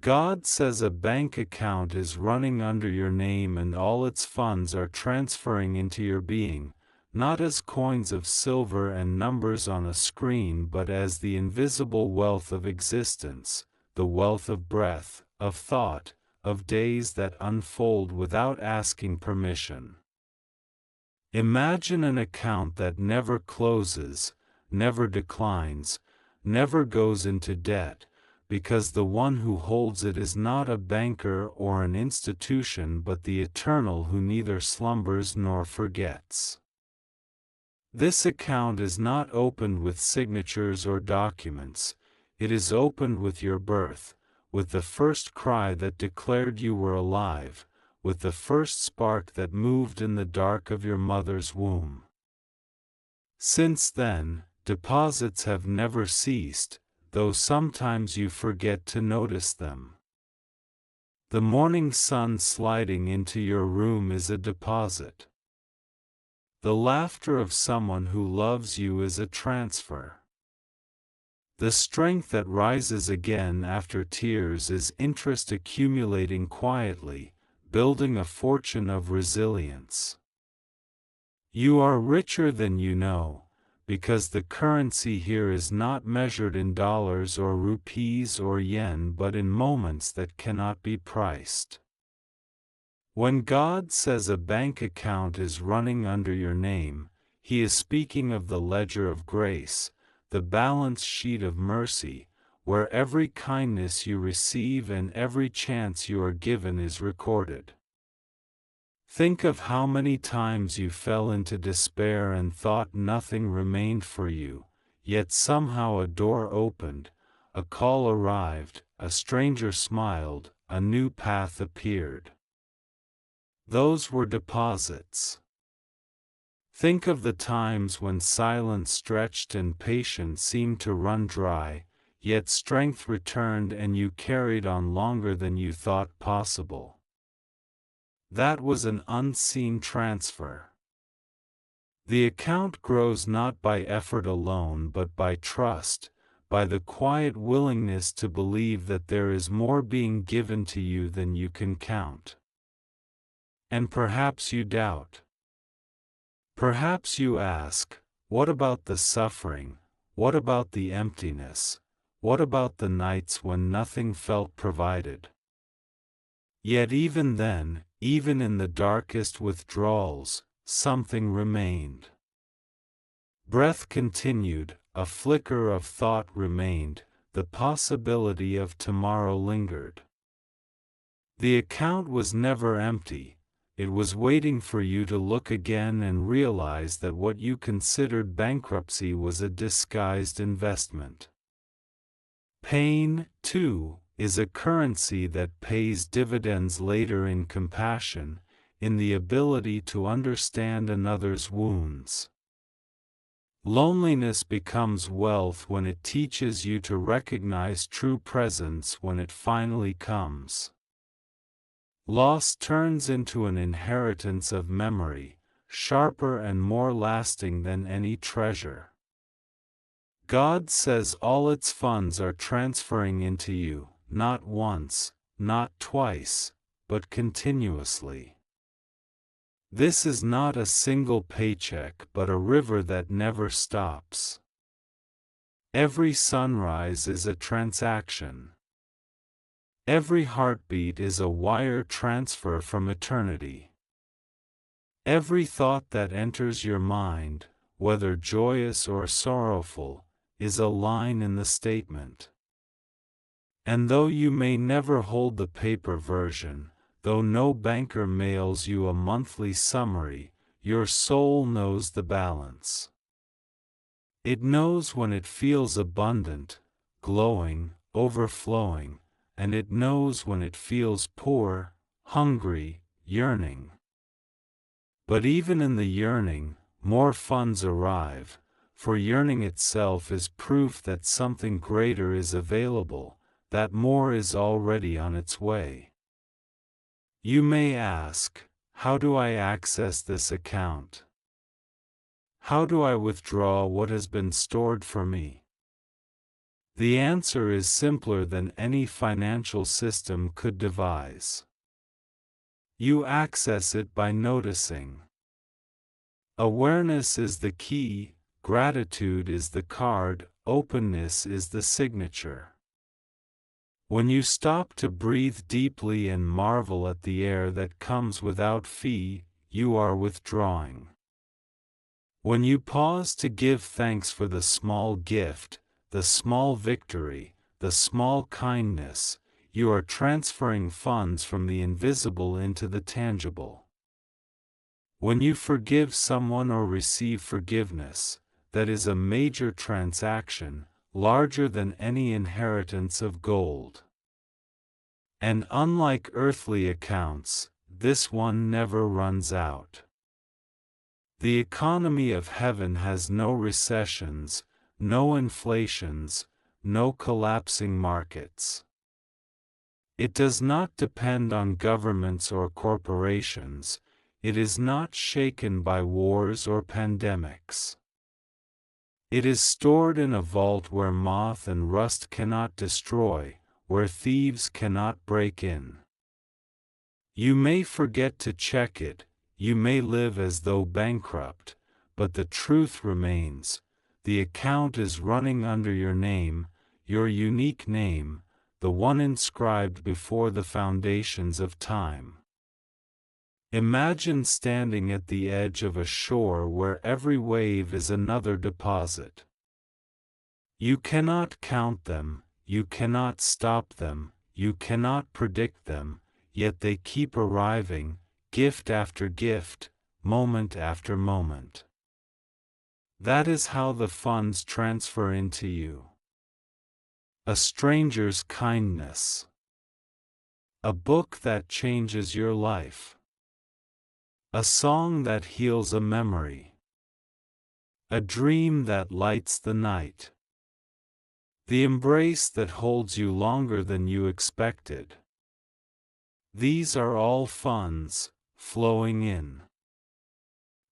God says a bank account is running under your name and all its funds are transferring into your being, not as coins of silver and numbers on a screen but as the invisible wealth of existence, the wealth of breath, of thought, of days that unfold without asking permission. Imagine an account that never closes, never declines, never goes into debt, because the one who holds it is not a banker or an institution but the Eternal who neither slumbers nor forgets. This account is not opened with signatures or documents, it is opened with your birth, with the first cry that declared you were alive, with the first spark that moved in the dark of your mother's womb. Since then, deposits have never ceased, though sometimes you forget to notice them. The morning sun sliding into your room is a deposit. The laughter of someone who loves you is a transfer. The strength that rises again after tears is interest accumulating quietly, building a fortune of resilience. You are richer than you know, because the currency here is not measured in dollars or rupees or yen but in moments that cannot be priced. When God says a bank account is running under your name, He is speaking of the ledger of grace, the balance sheet of mercy, where every kindness you receive and every chance you are given is recorded. Think of how many times you fell into despair and thought nothing remained for you, yet somehow a door opened, a call arrived, a stranger smiled, a new path appeared. Those were deposits. Think of the times when silence stretched and patience seemed to run dry, yet strength returned and you carried on longer than you thought possible. That was an unseen transfer. The account grows not by effort alone but by trust, by the quiet willingness to believe that there is more being given to you than you can count. And perhaps you doubt. Perhaps you ask, what about the suffering, what about the emptiness, what about the nights when nothing felt provided? Yet even then, even in the darkest withdrawals, something remained. Breath continued, a flicker of thought remained, the possibility of tomorrow lingered. The account was never empty, it was waiting for you to look again and realize that what you considered bankruptcy was a disguised investment. Pain, too, is a currency that pays dividends later in compassion, in the ability to understand another's wounds. Loneliness becomes wealth when it teaches you to recognize true presence when it finally comes. Loss turns into an inheritance of memory, sharper and more lasting than any treasure. God says all its funds are transferring into you, not once, not twice, but continuously. This is not a single paycheck but a river that never stops. Every sunrise is a transaction. Every heartbeat is a wire transfer from eternity. Every thought that enters your mind, whether joyous or sorrowful, is a line in the statement. And though you may never hold the paper version, though no banker mails you a monthly summary, your soul knows the balance. It knows when it feels abundant, glowing, overflowing, and it knows when it feels poor, hungry, yearning. But even in the yearning, more funds arrive, for yearning itself is proof that something greater is available, that more is already on its way. You may ask, how do I access this account? How do I withdraw what has been stored for me? The answer is simpler than any financial system could devise. You access it by noticing. Awareness is the key, gratitude is the card, openness is the signature. When you stop to breathe deeply and marvel at the air that comes without fee, you are withdrawing. When you pause to give thanks for the small gift, the small victory, the small kindness, you are transferring funds from the invisible into the tangible. When you forgive someone or receive forgiveness, that is a major transaction, larger than any inheritance of gold. And unlike earthly accounts, this one never runs out. The economy of heaven has no recessions, no inflations, no collapsing markets. It does not depend on governments or corporations. It is not shaken by wars or pandemics. It is stored in a vault where moth and rust cannot destroy, where thieves cannot break in. You may forget to check it, you may live as though bankrupt, but the truth remains. The account is running under your name, your unique name, the one inscribed before the foundations of time. Imagine standing at the edge of a shore where every wave is another deposit. You cannot count them, you cannot stop them, you cannot predict them, yet they keep arriving, gift after gift, moment after moment. That is how the funds transfer into you. A stranger's kindness. A book that changes your life. A song that heals a memory. A dream that lights the night. The embrace that holds you longer than you expected. These are all funds, flowing in.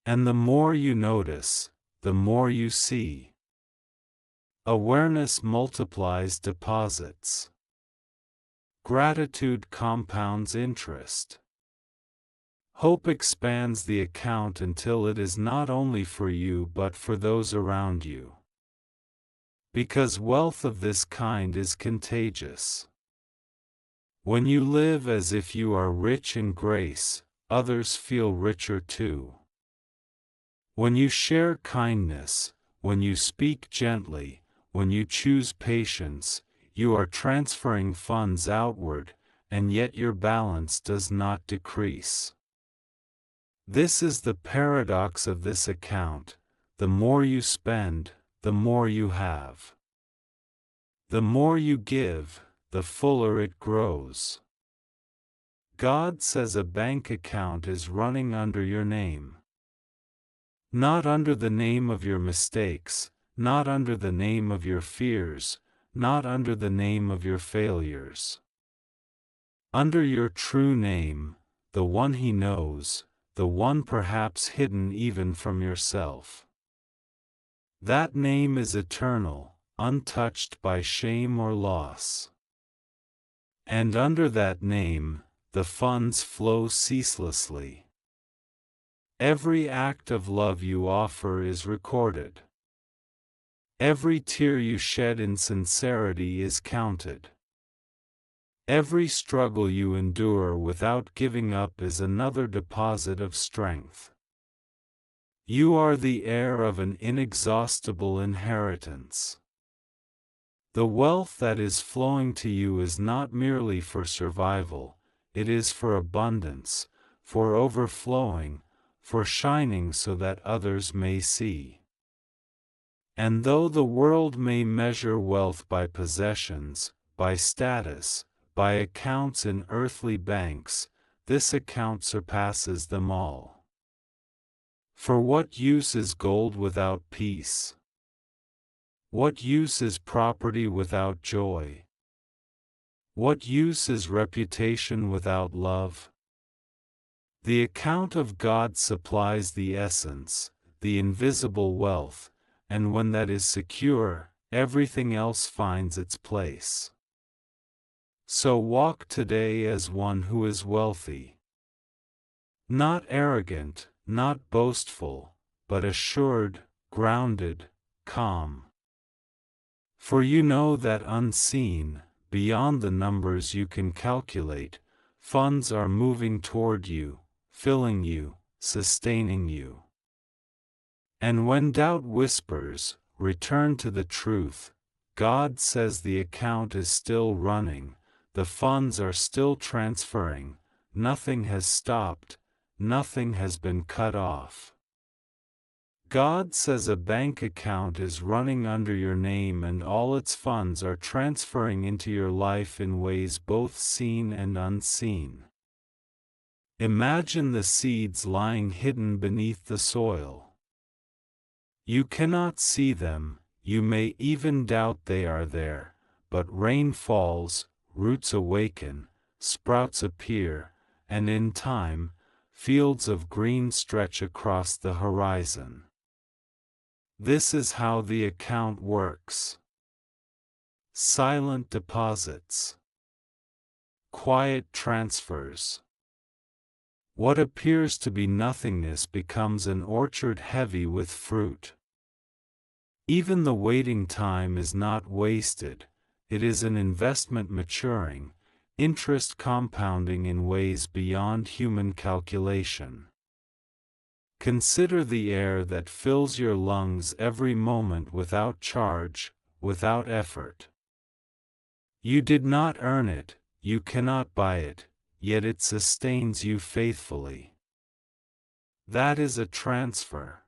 And the more you notice, the more you see. Awareness multiplies deposits. Gratitude compounds interest. Hope expands the account until it is not only for you but for those around you. Because wealth of this kind is contagious. When you live as if you are rich in grace, others feel richer too. When you share kindness, when you speak gently, when you choose patience, you are transferring funds outward, and yet your balance does not decrease. This is the paradox of this account: the more you spend, the more you have. The more you give, the fuller it grows. God says a bank account is running under your name. Not under the name of your mistakes, not under the name of your fears, not under the name of your failures. Under your true name, the one He knows, the one perhaps hidden even from yourself. That name is eternal, untouched by shame or loss. And under that name, the funds flow ceaselessly. Every act of love you offer is recorded. Every tear you shed in sincerity is counted. Every struggle you endure without giving up is another deposit of strength. You are the heir of an inexhaustible inheritance. The wealth that is flowing to you is not merely for survival, it is for abundance, for overflowing, for shining so that others may see. And though the world may measure wealth by possessions, by status, by accounts in earthly banks, this account surpasses them all. For what use is gold without peace? What use is property without joy? What use is reputation without love? The account of God supplies the essence, the invisible wealth, and when that is secure, everything else finds its place. So walk today as one who is wealthy. Not arrogant, not boastful, but assured, grounded, calm. For you know that unseen, beyond the numbers you can calculate, funds are moving toward you, filling you, sustaining you. And when doubt whispers, return to the truth. God says the account is still running, the funds are still transferring, nothing has stopped, nothing has been cut off. God says a bank account is running under your name and all its funds are transferring into your life in ways both seen and unseen. Imagine the seeds lying hidden beneath the soil. You cannot see them, you may even doubt they are there, but rain falls, roots awaken, sprouts appear, and in time, fields of green stretch across the horizon. This is how the account works. Silent deposits. Quiet transfers. What appears to be nothingness becomes an orchard heavy with fruit. Even the waiting time is not wasted, it is an investment maturing, interest compounding in ways beyond human calculation. Consider the air that fills your lungs every moment without charge, without effort. You did not earn it, you cannot buy it, yet it sustains you faithfully. That is a transfer.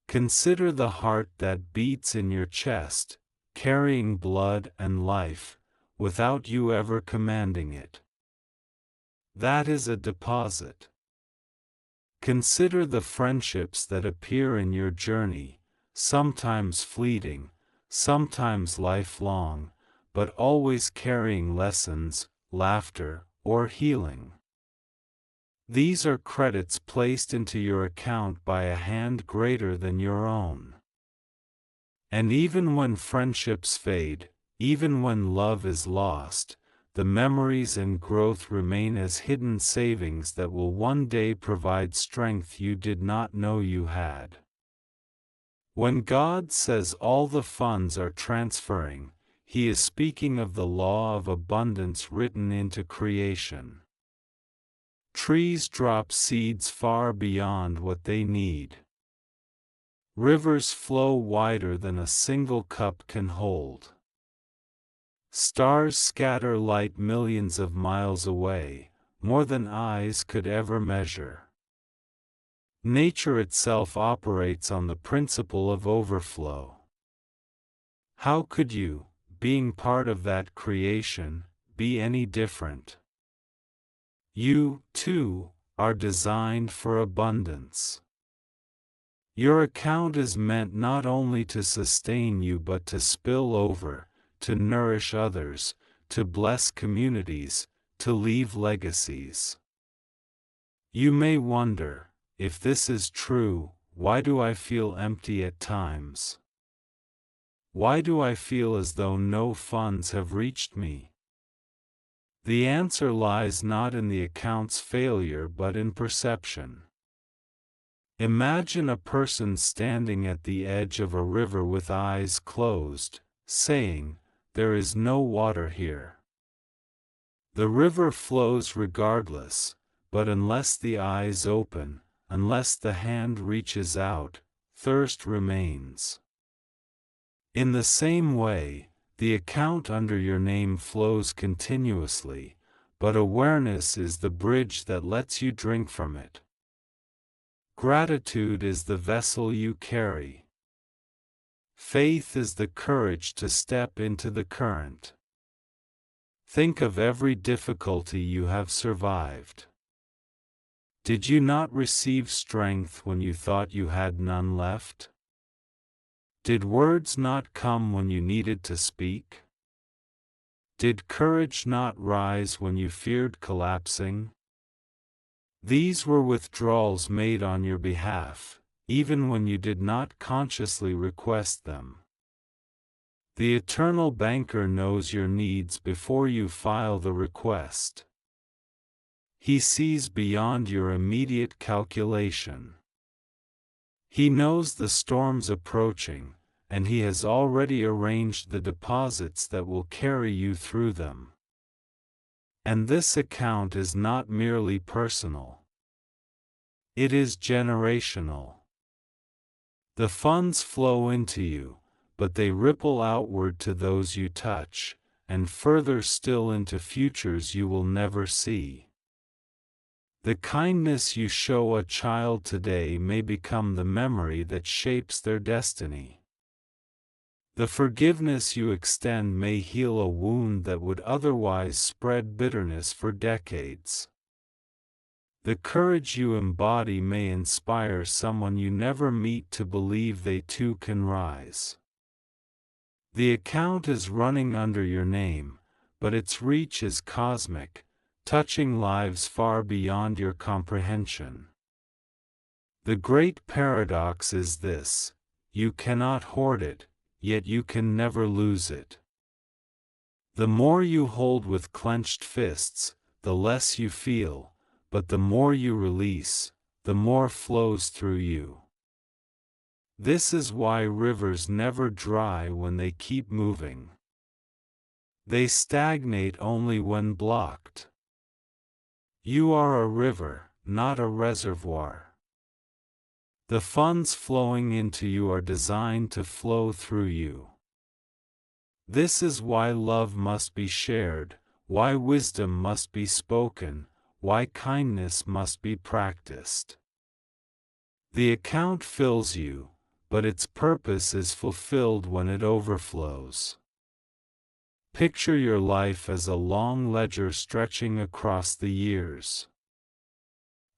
Consider the heart that beats in your chest, carrying blood and life, without you ever commanding it. That is a deposit. Consider the friendships that appear in your journey, sometimes fleeting, sometimes lifelong, but always carrying lessons, laughter, or healing. These are credits placed into your account by a hand greater than your own. And even when friendships fade, even when love is lost, the memories and growth remain as hidden savings that will one day provide strength you did not know you had. When God says all the funds are transferring, He is speaking of the law of abundance written into creation. Trees drop seeds far beyond what they need. Rivers flow wider than a single cup can hold. Stars scatter light millions of miles away, more than eyes could ever measure. Nature itself operates on the principle of overflow. How could you, being part of that creation, be any different? You, too, are designed for abundance. Your account is meant not only to sustain you but to spill over, to nourish others, to bless communities, to leave legacies. You may wonder, if this is true, why do I feel empty at times? Why do I feel as though no funds have reached me? The answer lies not in the account's failure but in perception. Imagine a person standing at the edge of a river with eyes closed, saying, "There is no water here." The river flows regardless, but unless the eyes open, unless the hand reaches out, thirst remains. In the same way, the account under your name flows continuously, but awareness is the bridge that lets you drink from it. Gratitude is the vessel you carry. Faith is the courage to step into the current. Think of every difficulty you have survived. Did you not receive strength when you thought you had none left? Did words not come when you needed to speak? Did courage not rise when you feared collapsing? These were withdrawals made on your behalf, even when you did not consciously request them. The eternal banker knows your needs before you file the request. He sees beyond your immediate calculation. He knows the storms approaching, and he has already arranged the deposits that will carry you through them. And this account is not merely personal. It is generational. The funds flow into you, but they ripple outward to those you touch, and further still into futures you will never see. The kindness you show a child today may become the memory that shapes their destiny. The forgiveness you extend may heal a wound that would otherwise spread bitterness for decades. The courage you embody may inspire someone you never meet to believe they too can rise. The account is running under your name, but its reach is cosmic, touching lives far beyond your comprehension. The great paradox is this: you cannot hoard it, yet you can never lose it. The more you hold with clenched fists, the less you feel, but the more you release, the more flows through you. This is why rivers never dry when they keep moving. They stagnate only when blocked. You are a river, not a reservoir. The funds flowing into you are designed to flow through you. This is why love must be shared, why wisdom must be spoken, why kindness must be practiced. The account fills you, but its purpose is fulfilled when it overflows. Picture your life as a long ledger stretching across the years.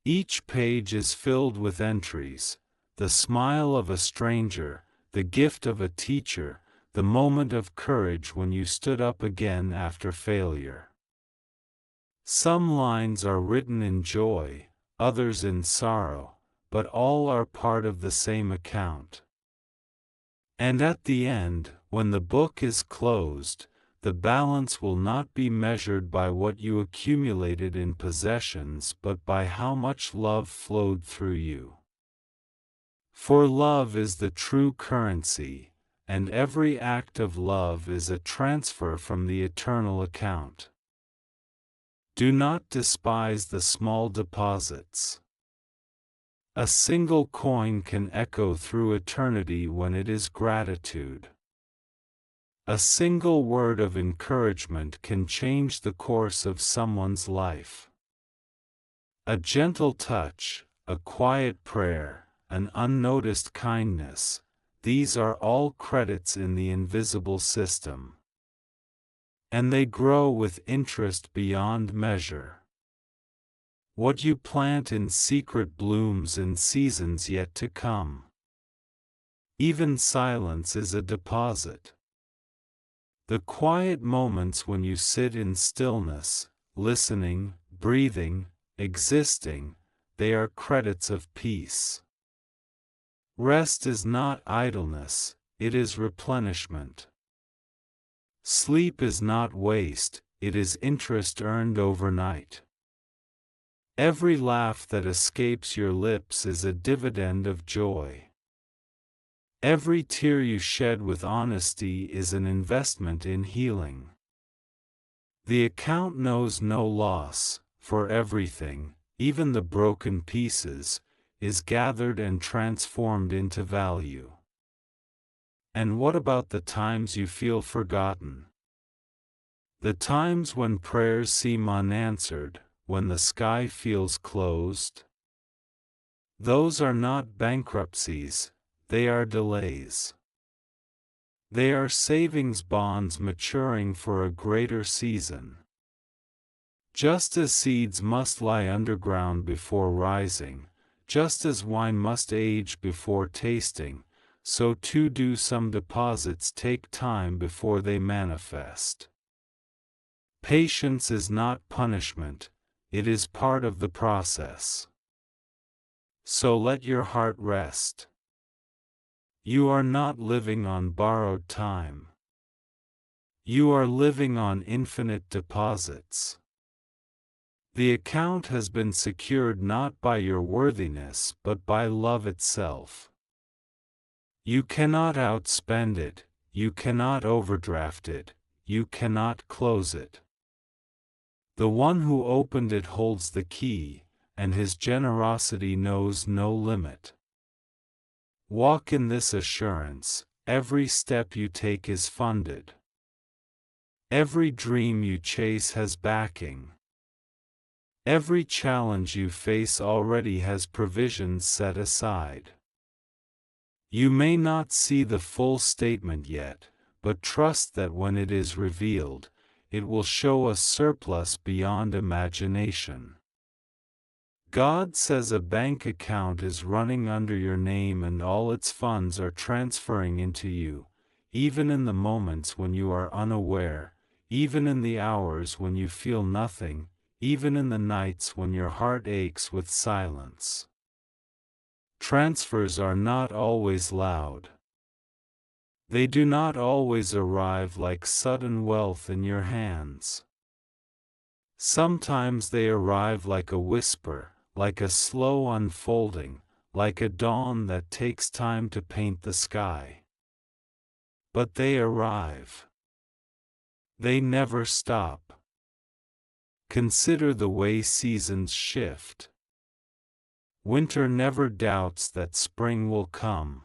Each page is filled with entries: the smile of a stranger, the gift of a teacher, the moment of courage when you stood up again after failure. Some lines are written in joy, others in sorrow, but all are part of the same account. And at the end, when the book is closed, the balance will not be measured by what you accumulated in possessions but by how much love flowed through you. For love is the true currency, and every act of love is a transfer from the eternal account. Do not despise the small deposits. A single coin can echo through eternity when it is gratitude. A single word of encouragement can change the course of someone's life. A gentle touch, a quiet prayer, an unnoticed kindness, these are all credits in the invisible system. And they grow with interest beyond measure. What you plant in secret blooms in seasons yet to come. Even silence is a deposit. The quiet moments when you sit in stillness, listening, breathing, existing, they are credits of peace. Rest is not idleness, it is replenishment. Sleep is not waste, it is interest earned overnight. Every laugh that escapes your lips is a dividend of joy. Every tear you shed with honesty is an investment in healing. The account knows no loss, for everything, even the broken pieces, is gathered and transformed into value. And what about the times you feel forgotten? The times when prayers seem unanswered, when the sky feels closed? Those are not bankruptcies. They are delays. They are savings bonds maturing for a greater season. Just as seeds must lie underground before rising, just as wine must age before tasting, so too do some deposits take time before they manifest. Patience is not punishment, it is part of the process. So let your heart rest. You are not living on borrowed time. You are living on infinite deposits. The account has been secured not by your worthiness but by love itself. You cannot outspend it, you cannot overdraft it, you cannot close it. The one who opened it holds the key, and his generosity knows no limit. Walk in this assurance, every step you take is funded. Every dream you chase has backing. Every challenge you face already has provisions set aside. You may not see the full statement yet, but trust that when it is revealed, it will show a surplus beyond imagination. God says a bank account is running under your name and all its funds are transferring into you, even in the moments when you are unaware, even in the hours when you feel nothing, even in the nights when your heart aches with silence. Transfers are not always loud. They do not always arrive like sudden wealth in your hands. Sometimes they arrive like a whisper, like a slow unfolding, like a dawn that takes time to paint the sky. But they arrive. They never stop. Consider the way seasons shift. Winter never doubts that spring will come.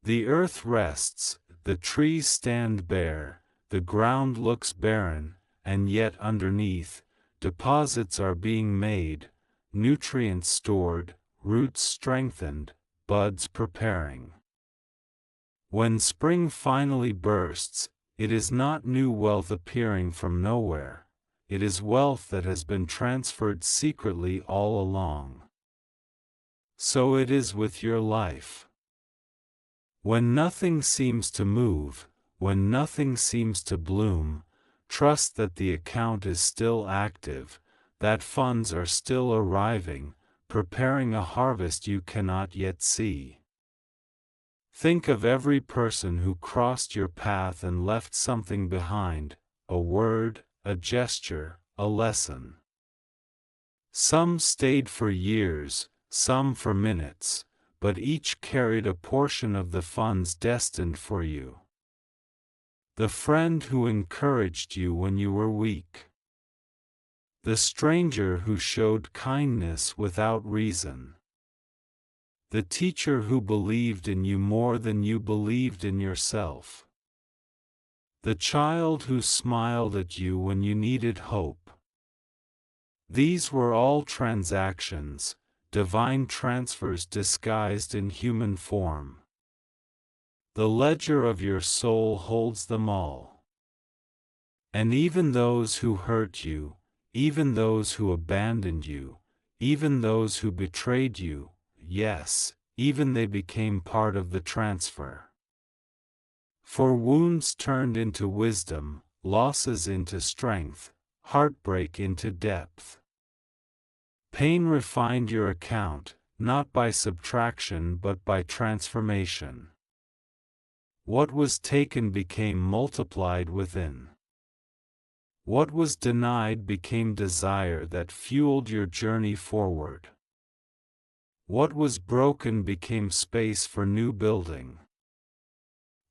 The earth rests, the trees stand bare, the ground looks barren, and yet underneath, deposits are being made, nutrients stored, roots strengthened, buds preparing. When spring finally bursts, it is not new wealth appearing from nowhere, it is wealth that has been transferred secretly all along. So it is with your life. When nothing seems to move, when nothing seems to bloom, trust that the account is still active, that funds are still arriving, preparing a harvest you cannot yet see. Think of every person who crossed your path and left something behind, a word, a gesture, a lesson. Some stayed for years, some for minutes, but each carried a portion of the funds destined for you. The friend who encouraged you when you were weak. The stranger who showed kindness without reason. The teacher who believed in you more than you believed in yourself. The child who smiled at you when you needed hope. These were all transactions, divine transfers disguised in human form. The ledger of your soul holds them all. And even those who hurt you, even those who abandoned you, even those who betrayed you, yes, even they became part of the transfer. For wounds turned into wisdom, losses into strength, heartbreak into depth. Pain refined your account, not by subtraction but by transformation. What was taken became multiplied within. What was denied became desire that fueled your journey forward. What was broken became space for new building.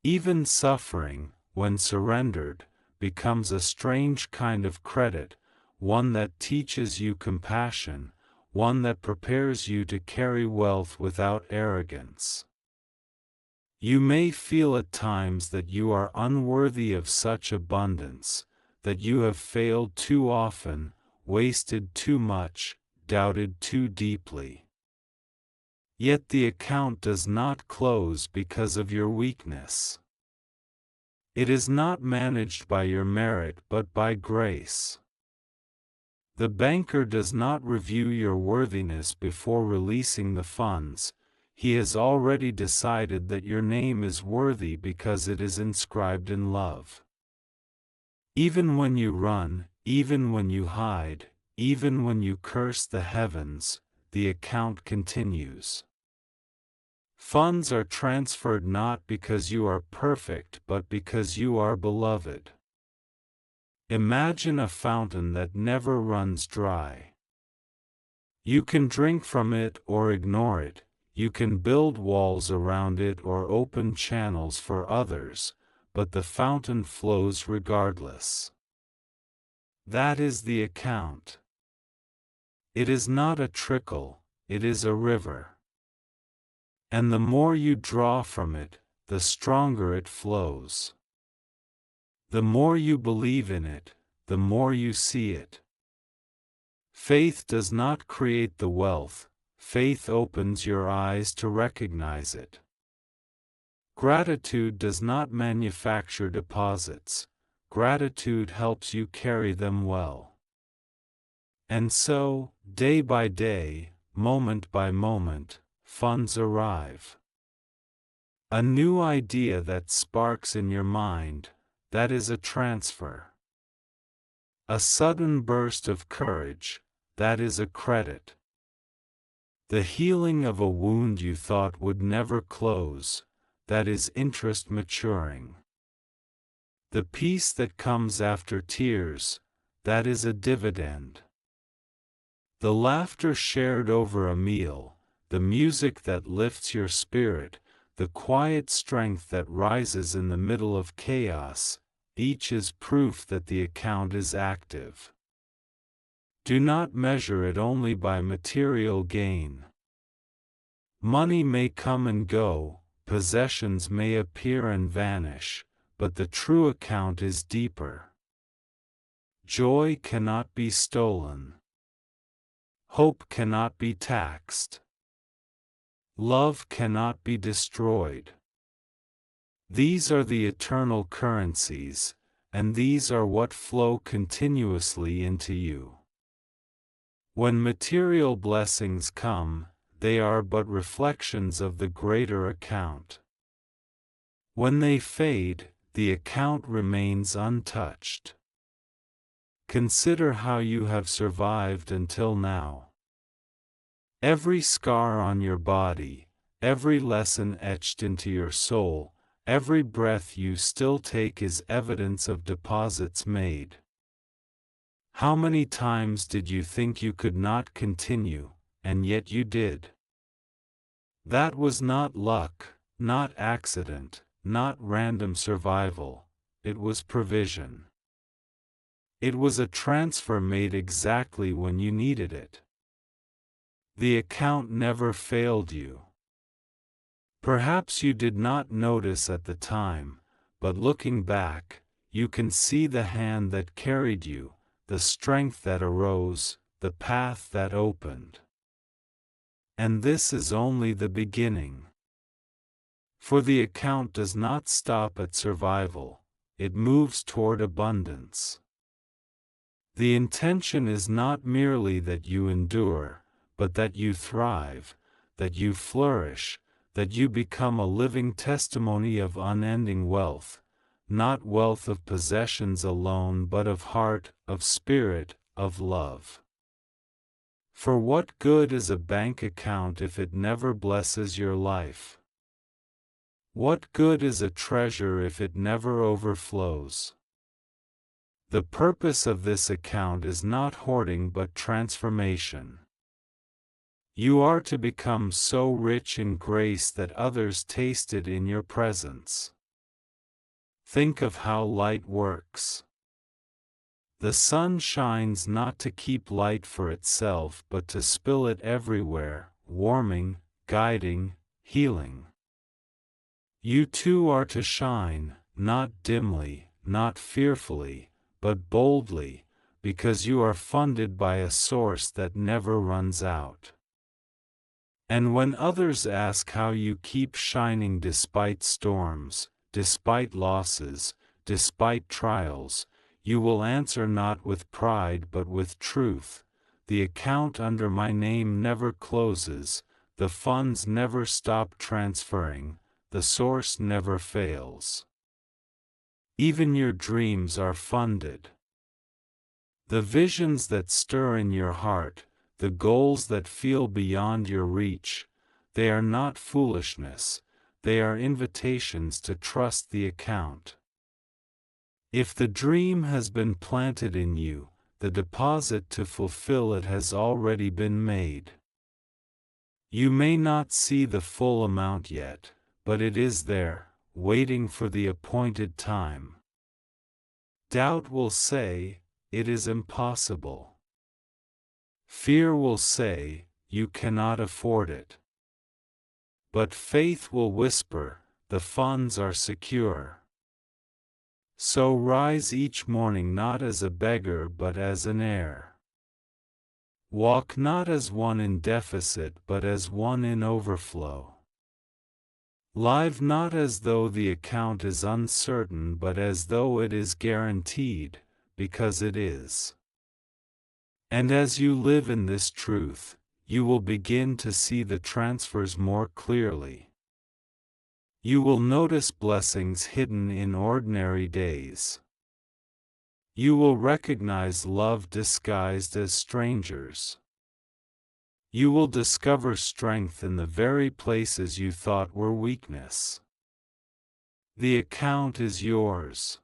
Even suffering, when surrendered, becomes a strange kind of credit, one that teaches you compassion, one that prepares you to carry wealth without arrogance. You may feel at times that you are unworthy of such abundance, that you have failed too often, wasted too much, doubted too deeply. Yet the account does not close because of your weakness. It is not managed by your merit but by grace. The banker does not review your worthiness before releasing the funds. He has already decided that your name is worthy because it is inscribed in love. Even when you run, even when you hide, even when you curse the heavens, the account continues. Funds are transferred not because you are perfect but because you are beloved. Imagine a fountain that never runs dry. You can drink from it or ignore it, you can build walls around it or open channels for others, but the fountain flows regardless. That is the account. It is not a trickle, it is a river. And the more you draw from it, the stronger it flows. The more you believe in it, the more you see it. Faith does not create the wealth, faith opens your eyes to recognize it. Gratitude does not manufacture deposits, gratitude helps you carry them well. And so, day by day, moment by moment, funds arrive. A new idea that sparks in your mind, that is a transfer. A sudden burst of courage, that is a credit. The healing of a wound you thought would never close, that is interest maturing. The peace that comes after tears, that is a dividend. The laughter shared over a meal, the music that lifts your spirit, the quiet strength that rises in the middle of chaos, each is proof that the account is active. Do not measure it only by material gain. Money may come and go, possessions may appear and vanish, but the true account is deeper. Joy cannot be stolen. Hope cannot be taxed. Love cannot be destroyed. These are the eternal currencies, and these are what flow continuously into you. When material blessings come, they are but reflections of the greater account. When they fade, the account remains untouched. Consider how you have survived until now. Every scar on your body, every lesson etched into your soul, every breath you still take is evidence of deposits made. How many times did you think you could not continue, and yet you did? That was not luck, not accident, not random survival, it was provision. It was a transfer made exactly when you needed it. The account never failed you. Perhaps you did not notice at the time, but looking back, you can see the hand that carried you, the strength that arose, the path that opened. And this is only the beginning. For the account does not stop at survival, it moves toward abundance. The intention is not merely that you endure, but that you thrive, that you flourish, that you become a living testimony of unending wealth, not wealth of possessions alone but of heart, of spirit, of love. For what good is a bank account if it never blesses your life? What good is a treasure if it never overflows? The purpose of this account is not hoarding but transformation. You are to become so rich in grace that others taste it in your presence. Think of how light works. The sun shines not to keep light for itself but to spill it everywhere, warming, guiding, healing. You too are to shine, not dimly, not fearfully, but boldly, because you are funded by a source that never runs out. And when others ask how you keep shining despite storms, despite losses, despite trials, you will answer not with pride but with truth. The account under my name never closes, the funds never stop transferring, the source never fails. Even your dreams are funded. The visions that stir in your heart, the goals that feel beyond your reach, They are not foolishness, they are invitations to trust the account. If the dream has been planted in you, the deposit to fulfill it has already been made. You may not see the full amount yet, but it is there, waiting for the appointed time. Doubt will say, "It is impossible." Fear will say, "You cannot afford it." But faith will whisper, "The funds are secure." So rise each morning not as a beggar but as an heir. Walk not as one in deficit but as one in overflow. Live not as though the account is uncertain but as though it is guaranteed, because it is. And as you live in this truth, you will begin to see the transfers more clearly. You will notice blessings hidden in ordinary days. You will recognize love disguised as strangers. You will discover strength in the very places you thought were weakness. The account is yours.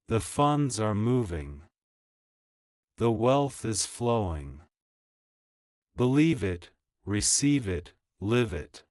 The funds are moving. The wealth is flowing. Believe it, receive it, live it.